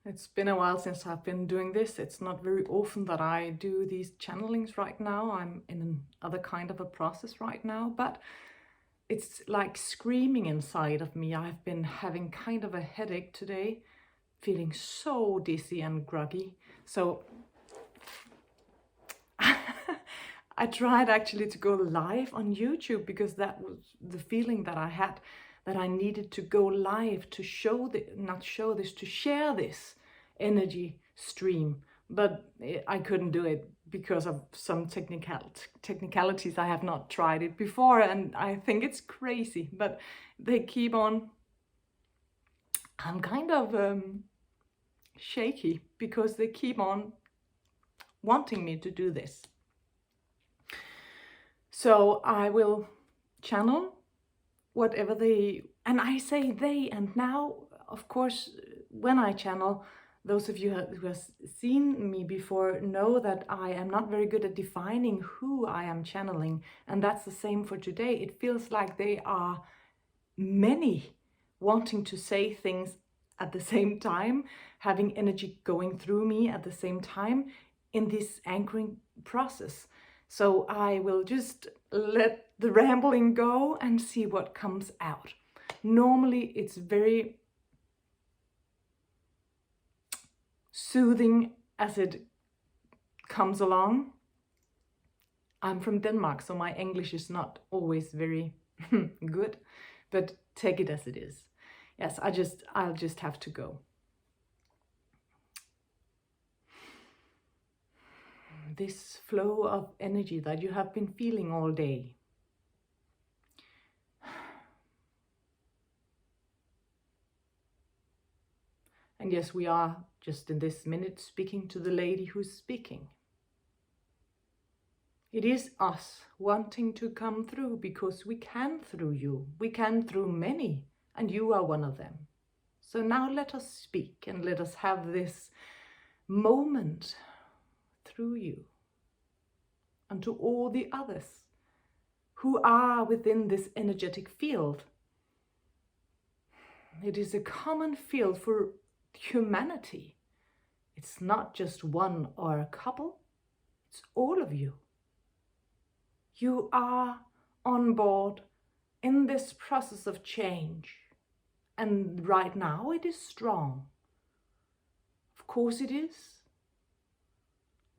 It's been a while since I've been doing this. It's not very often that I do these channelings right now. I'm in another kind of a process right now, but it's like screaming inside of me. I've been having kind of a headache today, feeling so dizzy and groggy. So I tried actually to go live on YouTube because that was the feeling that I had, that I needed to go live to show to share this energy stream. But I couldn't do it because of some technicalities. I have not tried it before and I think it's crazy, but they keep on. I'm kind of shaky because they keep on wanting me to do this. So I will channel whatever they, and I say they, and now, of course, when I channel, those of you who have seen me before know that I am not very good at defining who I am channeling, and that's the same for today. It feels like they are many wanting to say things at the same time, having energy going through me at the same time in this anchoring process. So I will just let the rambling go and see what comes out. Normally it's very soothing as it comes along. I'm from Denmark, so my English is not always very good, but take it as it is. Yes, I'll just have to go. This flow of energy that you have been feeling all day. And yes, we are just in this minute speaking to the lady who's speaking. It is us wanting to come through because we can through you. We can through many, and you are one of them. So now let us speak and let us have this moment through you and to all the others who are within this energetic field. It is a common field for humanity. It's not just one or a couple, it's all of you. You are on board in this process of change, and right now it is strong. Of course it is.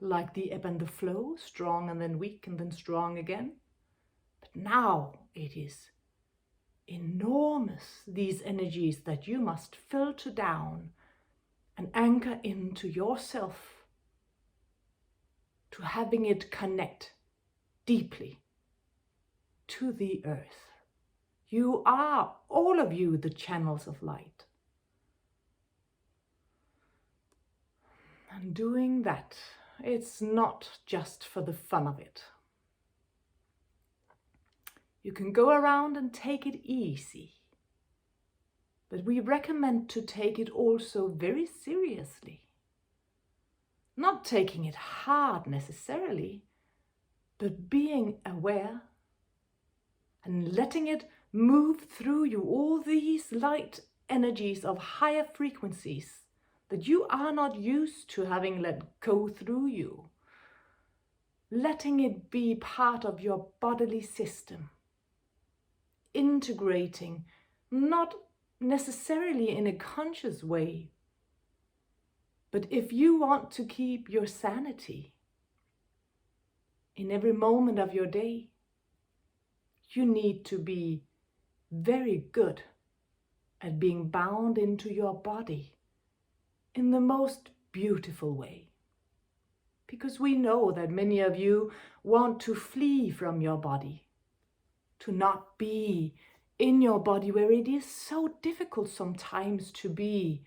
Like the ebb and the flow, strong and then weak and then strong again. But now it is enormous, these energies that you must filter down and anchor into yourself, to having it connect deeply to the earth. You are, all of you, the channels of light. And doing that, it's not just for the fun of it. You can go around and take it easy, but we recommend to take it also very seriously. Not taking it hard necessarily, but being aware and letting it move through you, all these light energies of higher frequencies that you are not used to having let go through you. Letting it be part of your bodily system. Integrating, not necessarily in a conscious way, but if you want to keep your sanity in every moment of your day, you need to be very good at being bound into your body in the most beautiful way. Because we know that many of you want to flee from your body, to not be in your body where it is so difficult sometimes to be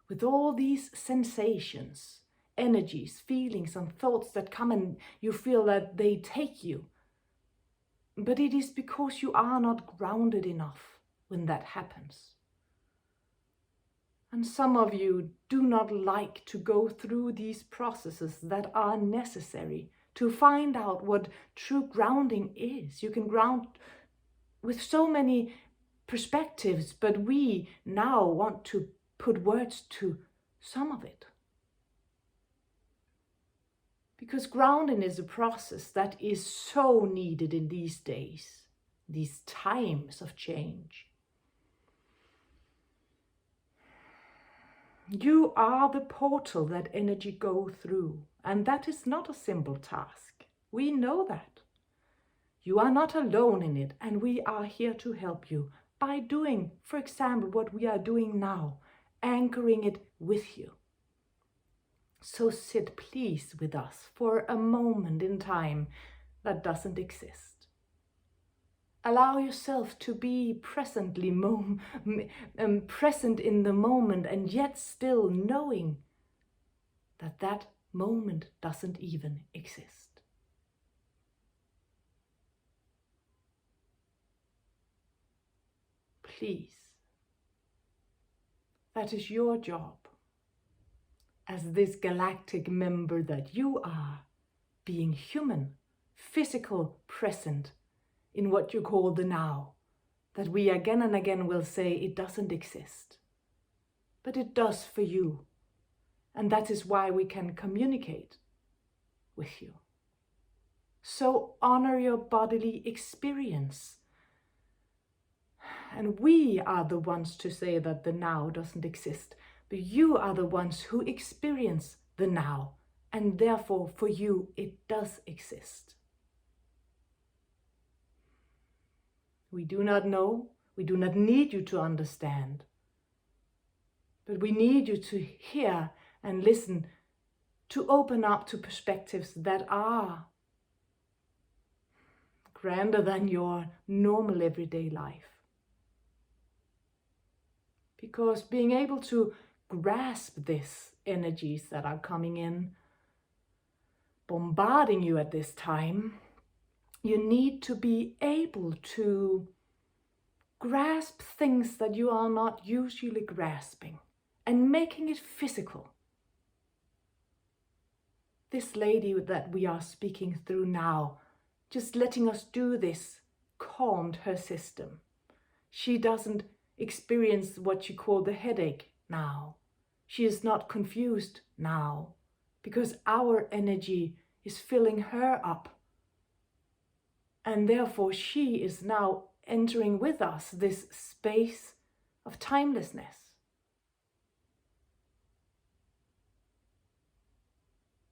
with all these sensations, energies, feelings and thoughts that come and you feel that they take you. But it is because you are not grounded enough when that happens. And some of you do not like to go through these processes that are necessary to find out what true grounding is. You can ground with so many perspectives, but we now want to put words to some of it. Because grounding is a process that is so needed in these days, these times of change. You are the portal that energy go through, and that is not a simple task. We know that. You are not alone in it, and we are here to help you by doing, for example, what we are doing now, anchoring it with you. So sit please with us for a moment in time that doesn't exist. Allow yourself to be present in the moment, and yet still knowing that that moment doesn't even exist. Please, that is your job as this galactic member that you are, being human, physical, present in what you call the now, that we again and again will say it doesn't exist. But it does for you. And that is why we can communicate with you. So honor your bodily experience. And we are the ones to say that the now doesn't exist. But you are the ones who experience the now. And therefore, for you, it does exist. We do not know. We do not need you to understand. But we need you to hear and listen, to open up to perspectives that are grander than your normal everyday life. Because being able to grasp these energies that are coming in, bombarding you at this time, you need to be able to grasp things that you are not usually grasping and making it physical. This lady that we are speaking through now, just letting us do this, calmed her system. She doesn't experience what she called the headache now. She is not confused now, because our energy is filling her up. And therefore she is now entering with us this space of timelessness.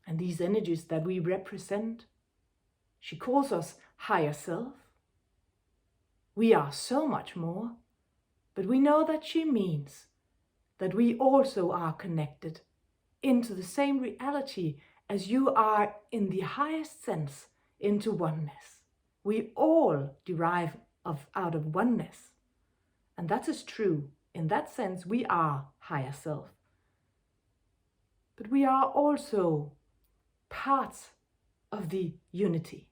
And these energies that we represent, she calls us higher self. We are so much more, but we know that she means that we also are connected into the same reality as you are in the highest sense into oneness. We all derive out of oneness. And that is true. In that sense, we are higher self. But we are also parts of the unity.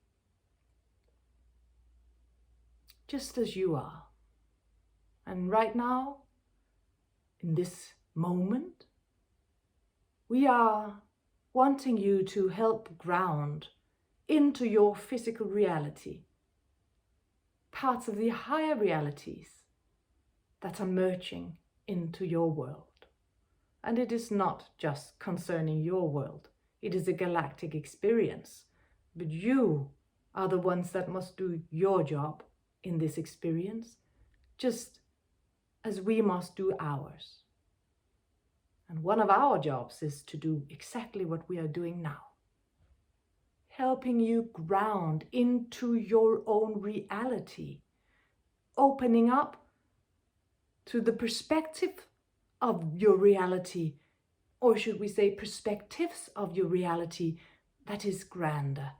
Just as you are. And right now, in this moment, we are wanting you to help ground into your physical reality parts of the higher realities that are merging into your world. And it is not just concerning your world. It is a galactic experience, but you are the ones that must do your job in this experience, just as we must do ours. And one of our jobs is to do exactly what we are doing now, helping you ground into your own reality, opening up to the perspective of your reality, or should we say perspectives of your reality that is grander,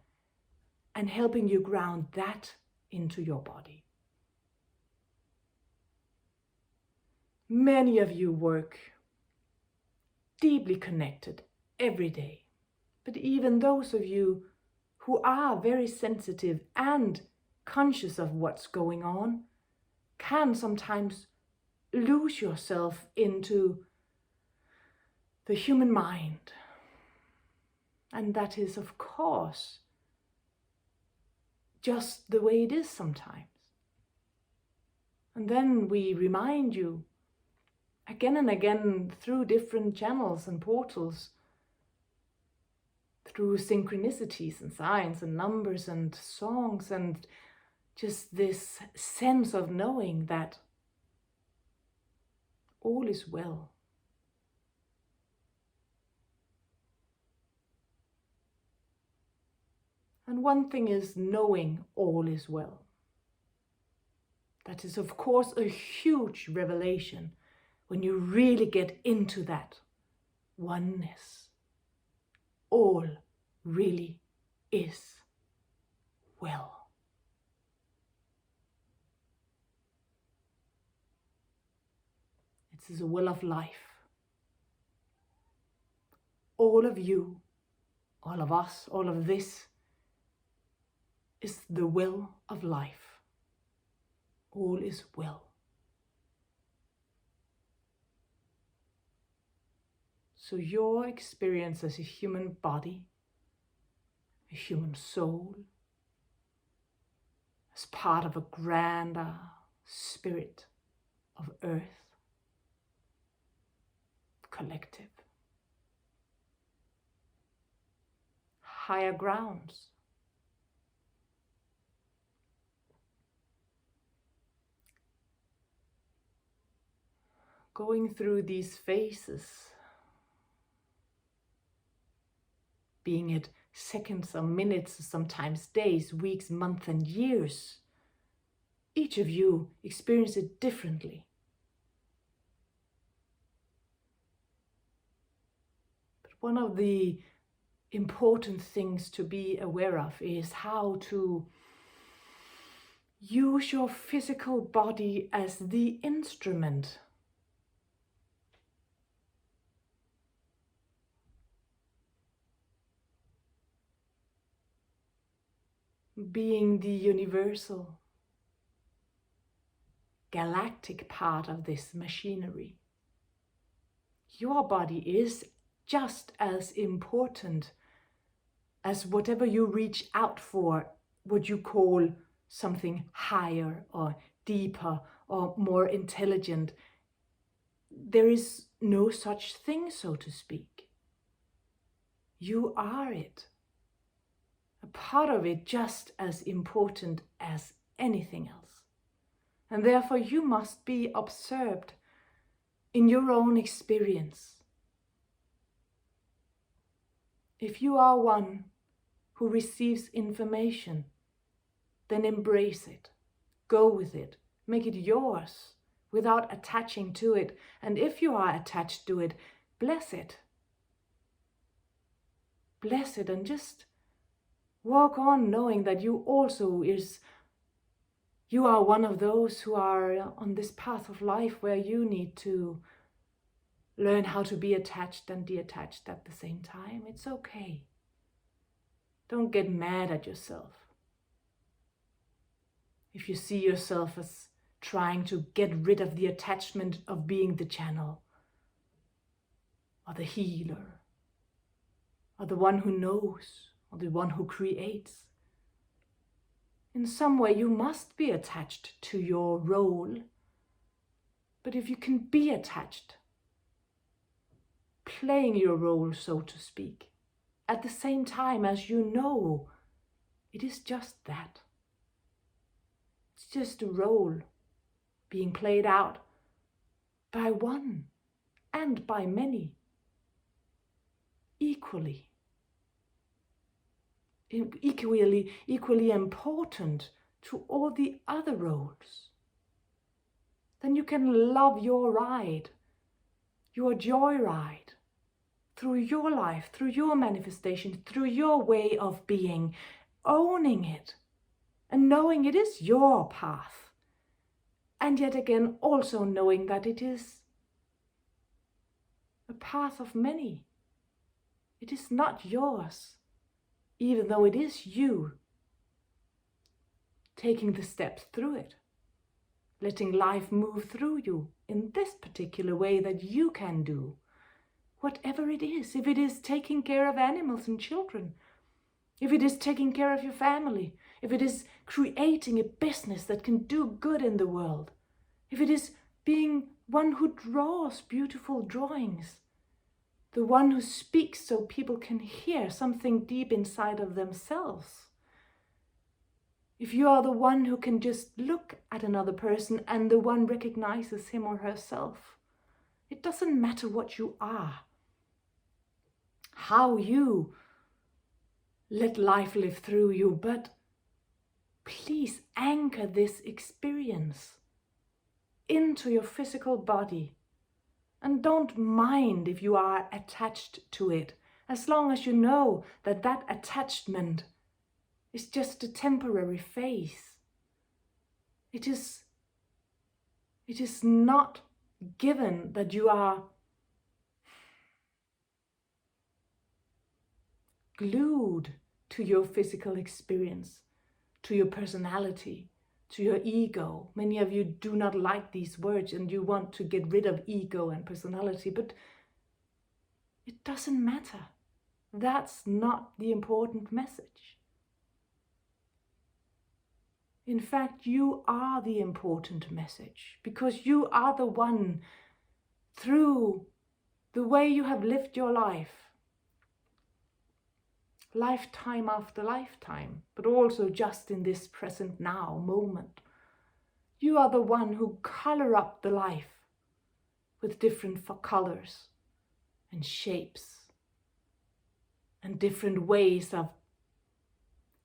and helping you ground that into your body. Many of you work deeply connected every day, but even those of you who are very sensitive and conscious of what's going on can sometimes lose yourself into the human mind. And that is, of course, just the way it is sometimes. And then we remind you, again and again through different channels and portals, through synchronicities and signs and numbers and songs, and just this sense of knowing that all is well. And one thing is knowing all is well. That is, of course, a huge revelation when you really get into that oneness. All really is well. It is a will of life. All of you, all of us, all of this is the will of life. All is well. So your experience as a human body, a human soul, as part of a grander spirit of earth, collective, higher grounds, going through these phases, being it seconds or minutes, sometimes days, weeks, months and years. Each of you experience it differently. But one of the important things to be aware of is how to use your physical body as the instrument being the universal, galactic part of this machinery. Your body is just as important as whatever you reach out for, what you call something higher or deeper or more intelligent. There is no such thing, so to speak. You are it. A part of it just as important as anything else. And therefore you must be observed in your own experience. If you are one who receives information, then embrace it, go with it, make it yours without attaching to it. And if you are attached to it, bless it. Bless it and just walk on knowing that you are one of those who are on this path of life where you need to learn how to be attached and detached at the same time. It's okay. Don't get mad at yourself. If you see yourself as trying to get rid of the attachment of being the channel, or the healer, or the one who knows, or the one who creates. In some way you must be attached to your role. But if you can be attached, playing your role, so to speak, at the same time as you know it is just that. It's just a role being played out by one and by many, equally important to all the other roles. Then you can love your ride, your joyride, through your life, through your manifestation, through your way of being, owning it and knowing it is your path. And yet again, also knowing that it is a path of many. It is not yours, even though it is you taking the steps through it, letting life move through you in this particular way that you can do. Whatever it is, if it is taking care of animals and children, if it is taking care of your family, if it is creating a business that can do good in the world, if it is being one who draws beautiful drawings, the one who speaks so people can hear something deep inside of themselves. If you are the one who can just look at another person and the one recognizes him or herself, it doesn't matter what you are, how you let life live through you, but please anchor this experience into your physical body. And don't mind if you are attached to it, as long as you know that that attachment is just a temporary phase. It is not given that you are glued to your physical experience, to your personality, to your ego. Many of you do not like these words and you want to get rid of ego and personality, but it doesn't matter. That's not the important message. In fact, you are the important message, because you are the one, through the way you have lived your life, lifetime after lifetime, but also just in this present now moment. You are the one who color up the life with different colors and shapes and different ways of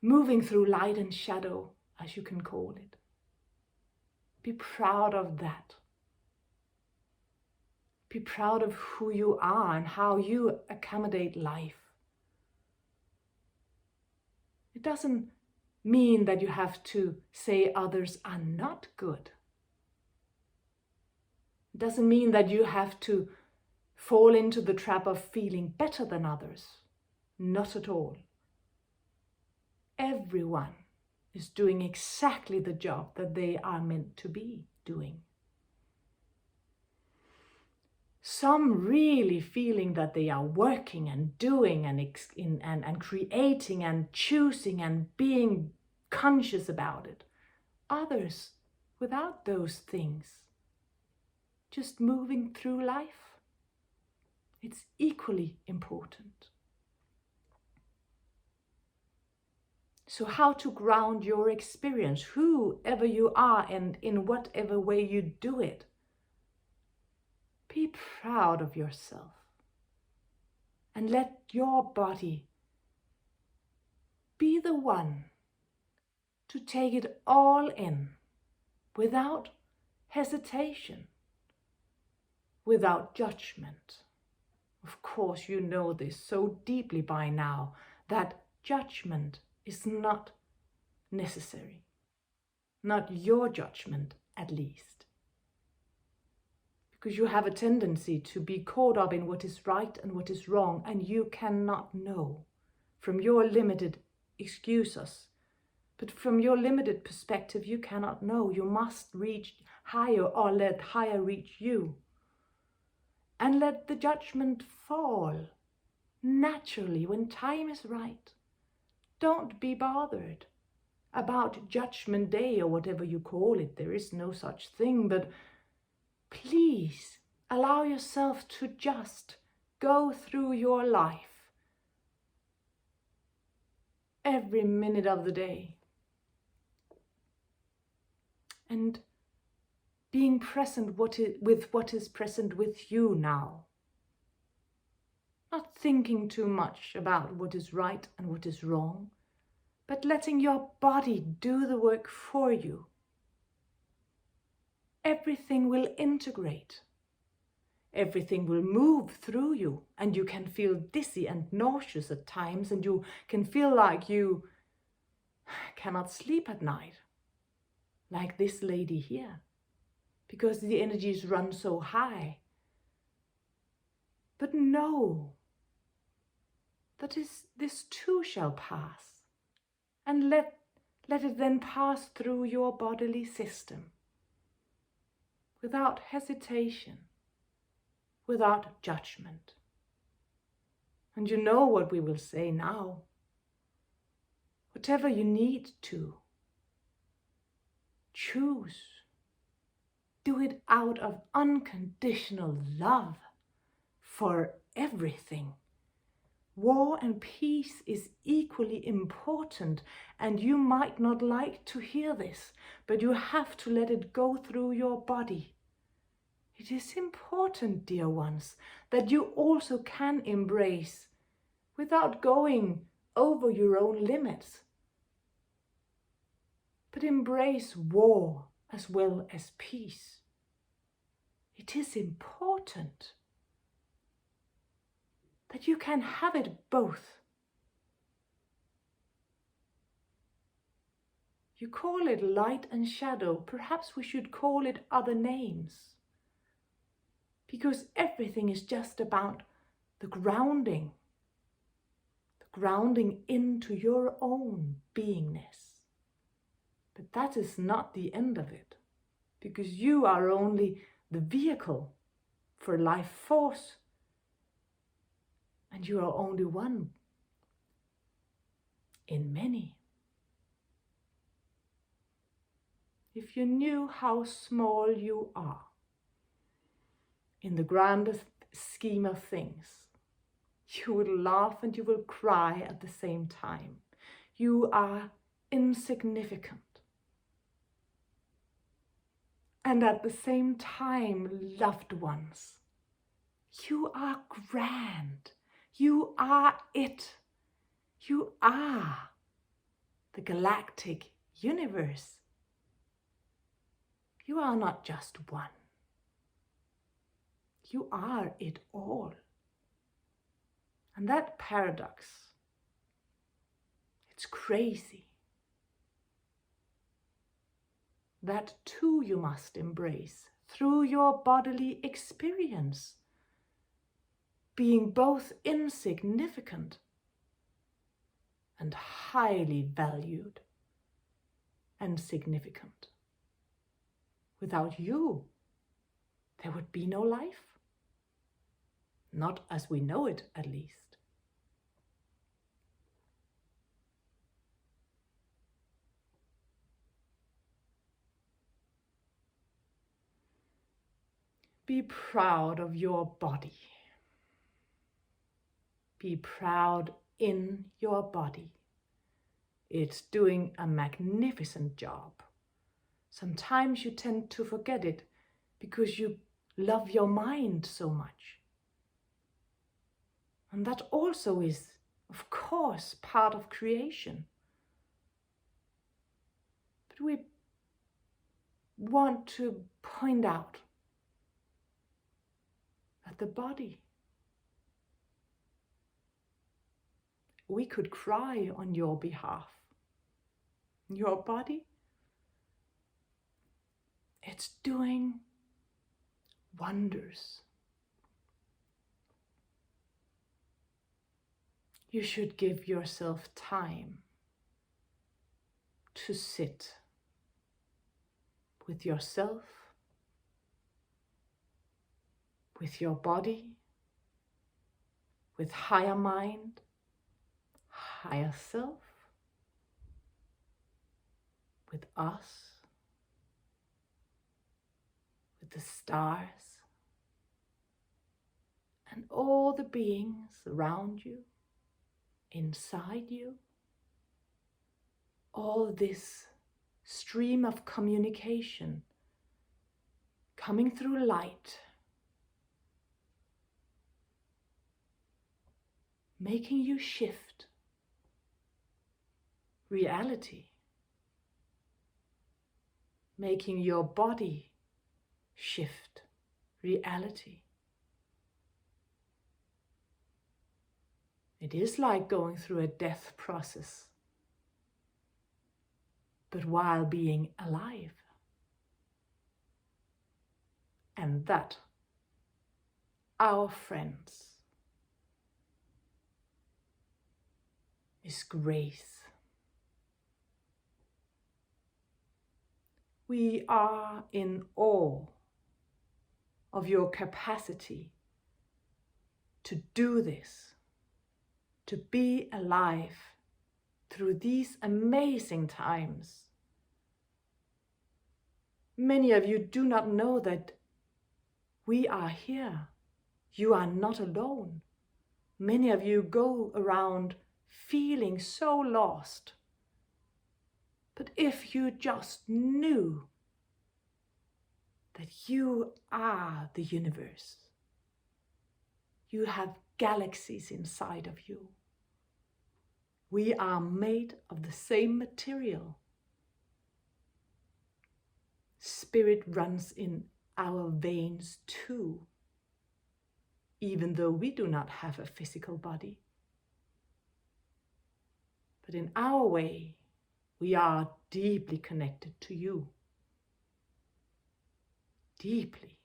moving through light and shadow, as you can call it. Be proud of that. Be proud of who you are and how you accommodate life. It doesn't mean that you have to say others are not good. It doesn't mean that you have to fall into the trap of feeling better than others. Not at all. Everyone is doing exactly the job that they are meant to be doing. Some really feeling that they are working and doing and creating and choosing and being conscious about it. Others without those things, just moving through life. It's equally important. So how to ground your experience, whoever you are and in whatever way you do it. Be proud of yourself and let your body be the one to take it all in without hesitation, without judgment. Of course, you know this so deeply by now that judgment is not necessary. Not your judgment, at least. Because you have a tendency to be caught up in what is right and what is wrong, and you cannot know from your limited excuses. But from your limited perspective, you cannot know. You must reach higher or let higher reach you. And let the judgment fall naturally when time is right. Don't be bothered about Judgment Day or whatever you call it. There is no such thing, but please allow yourself to just go through your life every minute of the day and being present with what is present with you now. Not thinking too much about what is right and what is wrong, but letting your body do the work for you. Everything will integrate. Everything will move through you, and you can feel dizzy and nauseous at times, and you can feel like you cannot sleep at night, like this lady here, because the energies run so high. But know that this too shall pass, and let it then pass through your bodily system without hesitation, without judgment. And you know what we will say now. Whatever you need to choose Do it out of unconditional love for everything. War and peace is equally important, and you might not like to hear this, but you have to let it go through your body. It is important, dear ones, that you also can embrace without going over your own limits. But embrace war as well as peace. It is important that you can have it both. You call it light and shadow. Perhaps we should call it other names. Because everything is just about the grounding into your own beingness. But that is not the end of it, because you are only the vehicle for life force, and you are only one in many. If you knew how small you are in the grandest scheme of things, you would laugh and you will cry at the same time. You are insignificant. And at the same time, loved ones, you are grand. You are it. You are the galactic universe. You are not just one. You are it all. And that paradox, it's crazy. That too you must embrace through your bodily experience, being both insignificant and highly valued and significant. Without you, there would be no life. Not as we know it, at least. Be proud of your body. Be proud in your body. It's doing a magnificent job. Sometimes you tend to forget it because you love your mind so much. And that also is, of course, part of creation. But we want to point out that the body, we could cry on your behalf. Your body, it's doing wonders. You should give yourself time to sit with yourself, with your body, with higher mind, higher self, with us, with the stars, and all the beings around you, inside you. All this stream of communication coming through light, making you shift reality, making your body shift reality. It is like going through a death process, but while being alive. And that, our friends, is grace. We are in awe of your capacity to do this, to be alive through these amazing times. Many of you do not know that we are here. You are not alone. Many of you go around feeling so lost. But if you just knew that you are the universe, you have galaxies inside of you. We are made of the same material. Spirit runs in our veins too, even though we do not have a physical body. But in our way, we are deeply connected to you. Deeply.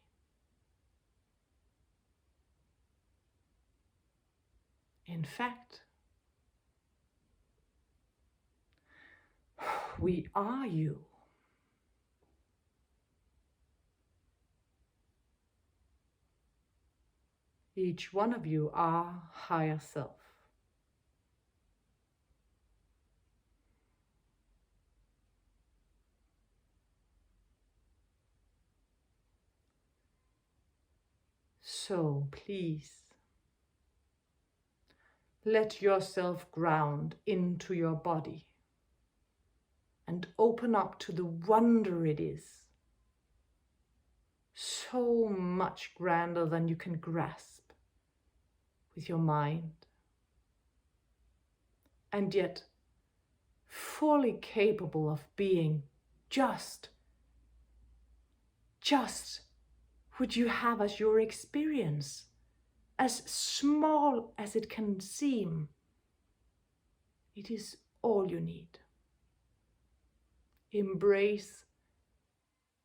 In fact, we are you. Each one of you are higher self. So please, let yourself ground into your body and open up to the wonder it is. So much grander than you can grasp with your mind. And yet fully capable of being just what you have as your experience, as small as it can seem. It is all you need. Embrace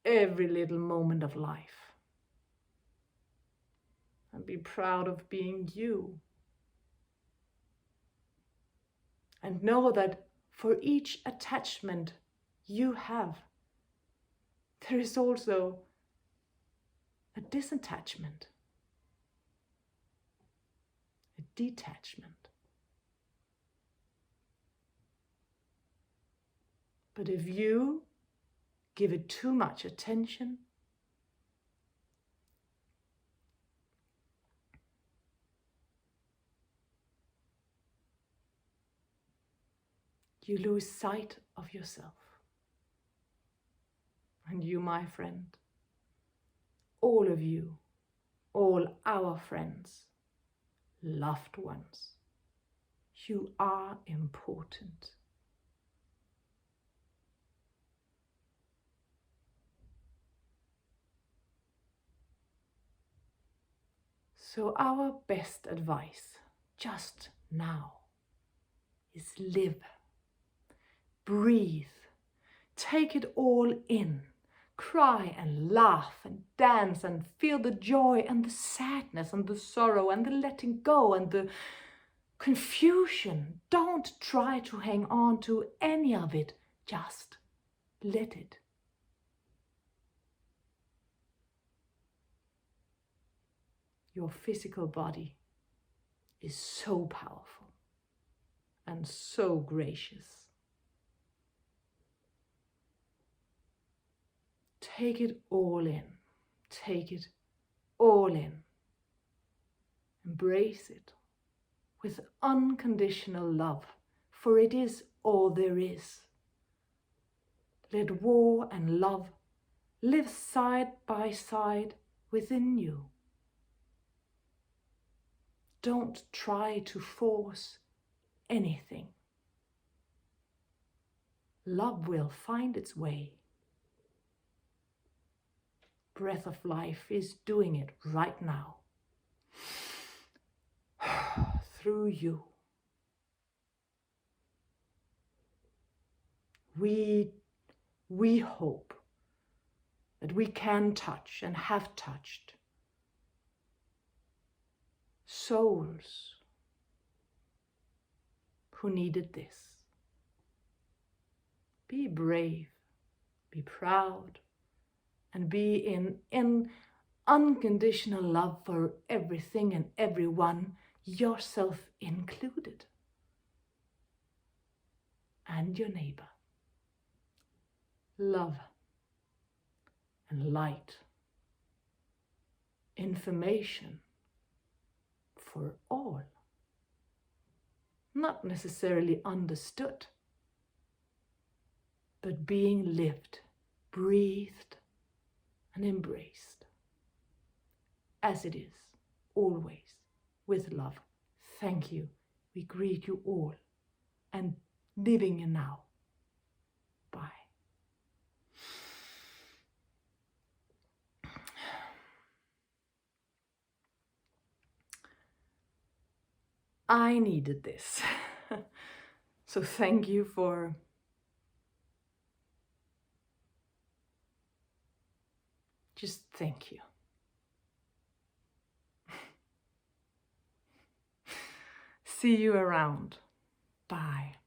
every little moment of life and be proud of being you. And know that for each attachment you have, there is also a disattachment, a detachment. But if you give it too much attention, you lose sight of yourself. And you, my friend, all of you, all our friends, loved ones, you are important. So our best advice just now is live, breathe, take it all in, cry and laugh and dance and feel the joy and the sadness and the sorrow and the letting go and the confusion. Don't try to hang on to any of it, just let it. Your physical body is so powerful and so gracious. Take it all in. Take it all in. Embrace it with unconditional love, for it is all there is. Let war and love live side by side within you. Don't try to force anything. Love will find its way. Breath of life is doing it right now. Through you. We hope that we can touch and have touched souls who needed this. Be brave, be proud, and be in unconditional love for everything and everyone, yourself included, and your neighbor. Love. and light. Information for all. Not necessarily understood, but being lived, breathed, and embraced. As it is, always, with love. Thank you. We greet you all, and living in now. Bye. I needed this. So thank you for just thank you. See you around. Bye.